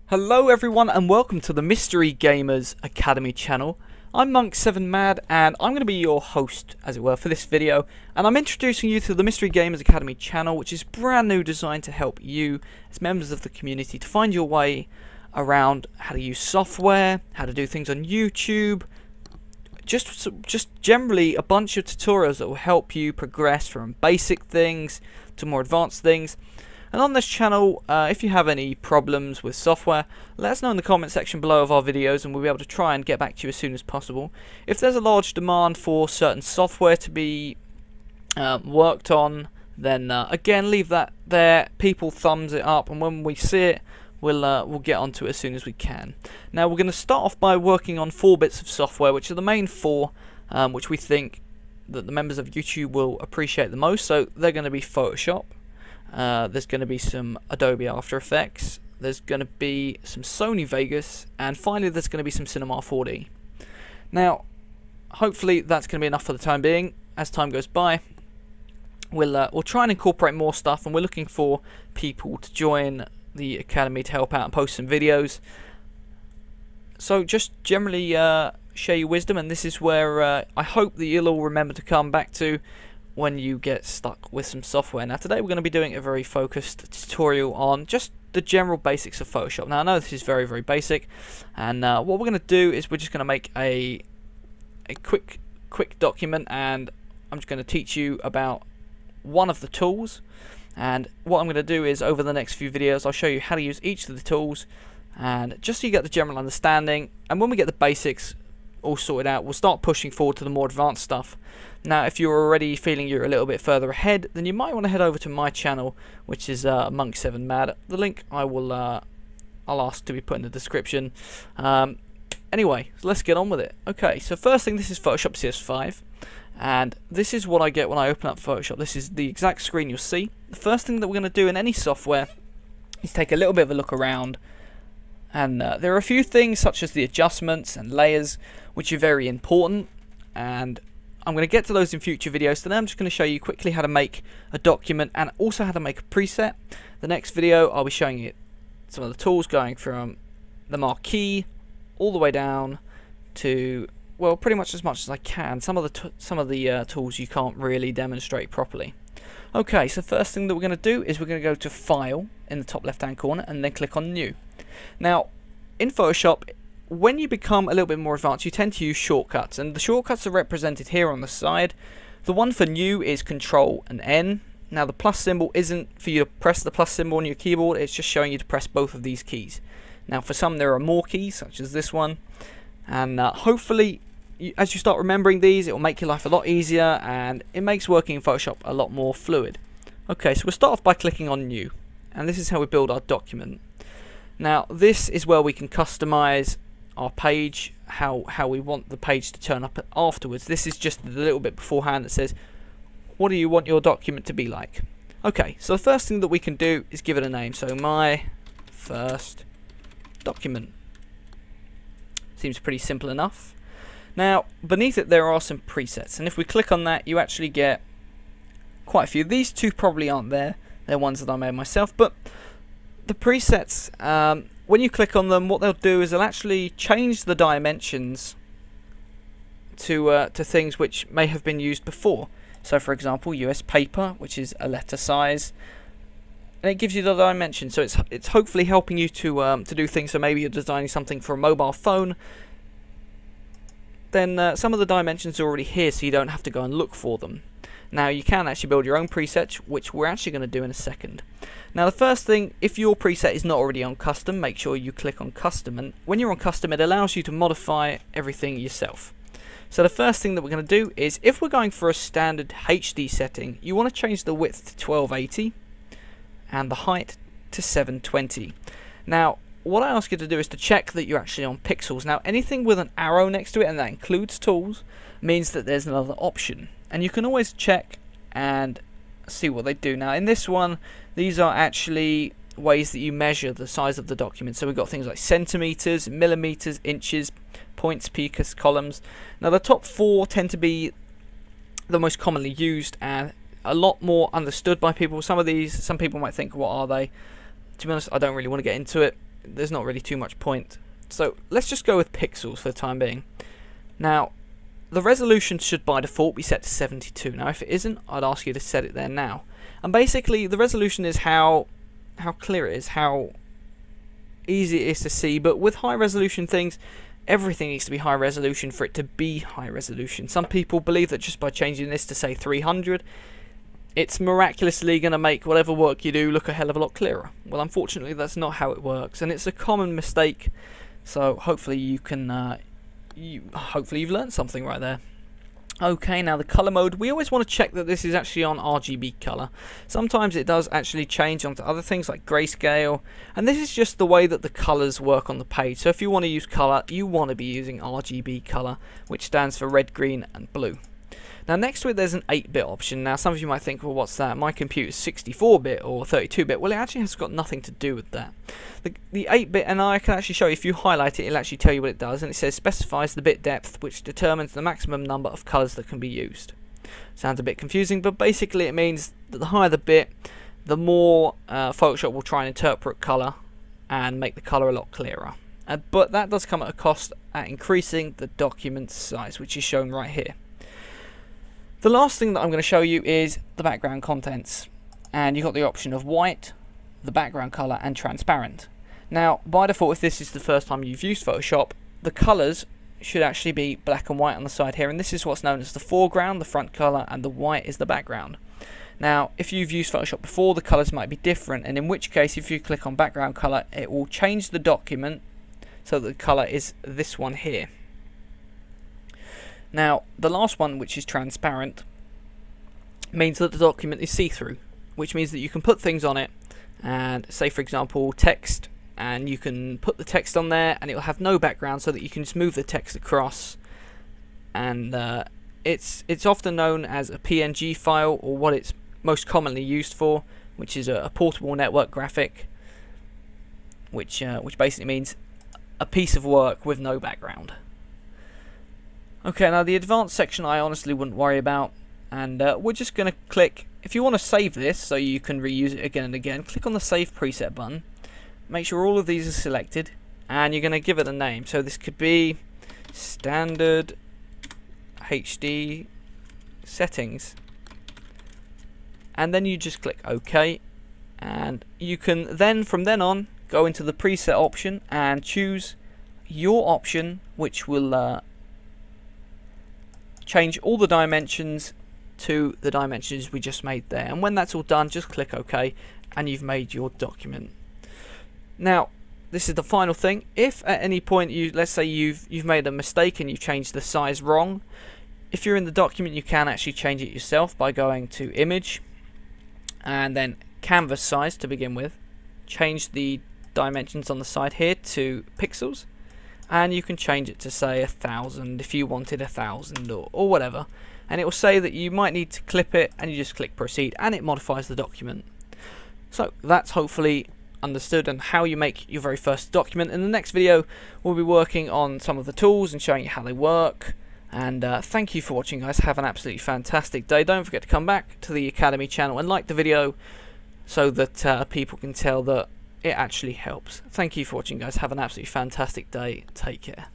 Hello everyone and welcome to the Mregamers Academy channel. I'm Monk7Mad and I'm going to be your host, as it were, for this video, and I'm introducing you to the Mregamers Academy channel, which is brand new, designed to help you as members of the community to find your way around how to use software, how to do things on YouTube, just generally a bunch of tutorials that will help you progress from basic things to more advanced things. And on this channel, if you have any problems with software, let us know in the comment section below of our videos and we'll be able to try and get back to you as soon as possible. If there's a large demand for certain software to be worked on, then again, leave that there. People thumbs it up, and when we see it, we'll get onto it as soon as we can. Now we're going to start off by working on 4 bits of software, which are the main 4, which we think that the members of YouTube will appreciate the most. So they're going to be Photoshop. There's going to be some Adobe After Effects, there's going to be some Sony Vegas, and finally there's going to be some Cinema 4D. Now, hopefully that's going to be enough for the time being. As time goes by, we'll try and incorporate more stuff, and we're looking for people to join the Academy to help out and post some videos. So just generally share your wisdom, and this is where I hope that you'll all remember to come back to when you get stuck with some software. Now today we're going to be doing a very focused tutorial on just the general basics of Photoshop. Now I know this is very basic, and what we're going to do is we're just going to make a quick document, and I'm just going to teach you about one of the tools. And what I'm going to do is, over the next few videos, I'll show you how to use each of the tools, and just so you get the general understanding, and when we get the basics all sorted out, we'll start pushing forward to the more advanced stuff. Now if you're already feeling you're a little bit further ahead, then you might want to head over to my channel, which is Monk7Mad. The link I'll ask to be put in the description. Anyway, so let's get on with it. Okay, so first thing, this is Photoshop CS5, and this is what I get when I open up Photoshop. This is the exact screen you'll see. The first thing that we're going to do in any software is take a little bit of a look around, and there are a few things such as the adjustments and layers which are very important, and I'm going to get to those in future videos. Today I'm just going to show you quickly how to make a document and also how to make a preset. The next video I'll be showing you some of the tools, going from the marquee all the way down to, well, pretty much as I can. Some of the tools you can't really demonstrate properly. Okay, so first thing that we're going to do is we're going to go to File in the top left hand corner and then click on New. Now in Photoshop, when you become a little bit more advanced, you tend to use shortcuts, and the shortcuts are represented here on the side. The one for new is Control and N. Now the plus symbol isn't for you to press the plus symbol on your keyboard, it's just showing you to press both of these keys. Now for some there are more keys, such as this one, and hopefully as you start remembering these, it will make your life a lot easier, and it makes working in Photoshop a lot more fluid. Okay, so we'll start off by clicking on New, and this is how we build our document. Now this is where we can customize our page, how we want the page to turn up afterwards. This is just a little bit beforehand that says, what do you want your document to be like? Okay, so the first thing that we can do is give it a name. So my first document. Seems pretty simple enough. Now beneath it there are some presets, and if we click on that, you actually get quite a few. These two probably aren't there, they're ones that I made myself, but the presets, when you click on them, what they'll do is they'll actually change the dimensions to things which may have been used before. So for example, US paper, which is a letter size, and it gives you the dimension. So it's hopefully helping you to do things. So maybe you're designing something for a mobile phone, then some of the dimensions are already here, so you don't have to go and look for them. Now you can actually build your own presets, which we're actually going to do in a second. Now the first thing, if your preset is not already on custom, make sure you click on custom, and when you're on custom it allows you to modify everything yourself. So the first thing that we're going to do is, if we're going for a standard HD setting, you want to change the width to 1280 and the height to 720. Now what I ask you to do is to check that you're actually on pixels. Now anything with an arrow next to it, and that includes tools, means that there's another option, and you can always check and see what they do. Now in this one, these are actually ways that you measure the size of the document. So we've got things like centimeters, millimeters, inches, points, picas, columns. Now the top 4 tend to be the most commonly used and a lot more understood by people. Some people might think, what are they? To be honest, I don't really want to get into it. There's not really too much point. So let's just go with pixels for the time being. Now the resolution should by default be set to 72. Now if it isn't, I'd ask you to set it there now. And basically the resolution is how clear it is, how easy it is to see. But with high resolution things, everything needs to be high resolution for it to be high resolution. Some people believe that just by changing this to say 300, it's miraculously going to make whatever work you do look a hell of a lot clearer. Well, unfortunately that's not how it works, and it's a common mistake. So hopefully you can hopefully you've learned something right there. Okay, now the color mode, we always want to check that this is actually on RGB color. Sometimes it does actually change onto other things like grayscale, and this is just the way that the colors work on the page. So if you want to use color, you want to be using RGB color, which stands for red, green and blue. Now next to it there's an 8-bit option. Now some of you might think, well, what's that? My computer's 64-bit or 32-bit. Well, it actually has got nothing to do with that. The 8-bit, and I can actually show you, if you highlight it, it'll actually tell you what it does, and it says specifies the bit depth, which determines the maximum number of colors that can be used. Sounds a bit confusing, but basically it means that the higher the bit, the more Photoshop will try and interpret color and make the color a lot clearer. But that does come at a cost at increasing the document size, which is shown right here. The last thing that I'm going to show you is the background contents, and you've got the option of white, the background color and transparent. Now by default, if this is the first time you've used Photoshop, the colors should actually be black and white on the side here, and this is what's known as the foreground, the front color, and the white is the background. Now if you've used Photoshop before, the colors might be different, and in which case if you click on background color, it will change the document so that the color is this one here. Now the last one, which is transparent, means that the document is see-through, which means that you can put things on it, and say for example text, and you can put the text on there and it will have no background, so that you can just move the text across, and it's often known as a PNG file, or what it's most commonly used for, which is a portable network graphic, which basically means a piece of work with no background. Okay, now the advanced section I honestly wouldn't worry about, and we're just going to click, if you want to save this so you can reuse it again and again, click on the save preset button, make sure all of these are selected, and you're going to give it a name. So this could be standard HD settings, and then you just click OK, and you can then from then on go into the preset option and choose your option, which will change all the dimensions to the dimensions we just made there. And when that's all done, just click OK, and you've made your document. Now this is the final thing. If at any point let's say you've made a mistake and you've changed the size wrong, if you're in the document you can actually change it yourself by going to image and then canvas size to begin with, change the dimensions on the side here to pixels, and you can change it to say 1000 if you wanted 1000 or whatever, and it will say that you might need to clip it, and you just click proceed and it modifies the document. So that's hopefully understood and how you make your very first document. In the next video we'll be working on some of the tools and showing you how they work, and thank you for watching guys. Have an absolutely fantastic day. Don't forget to come back to the Academy channel and like the video so that people can tell that it actually helps. Thank you for watching guys. Have an absolutely fantastic day. Take care.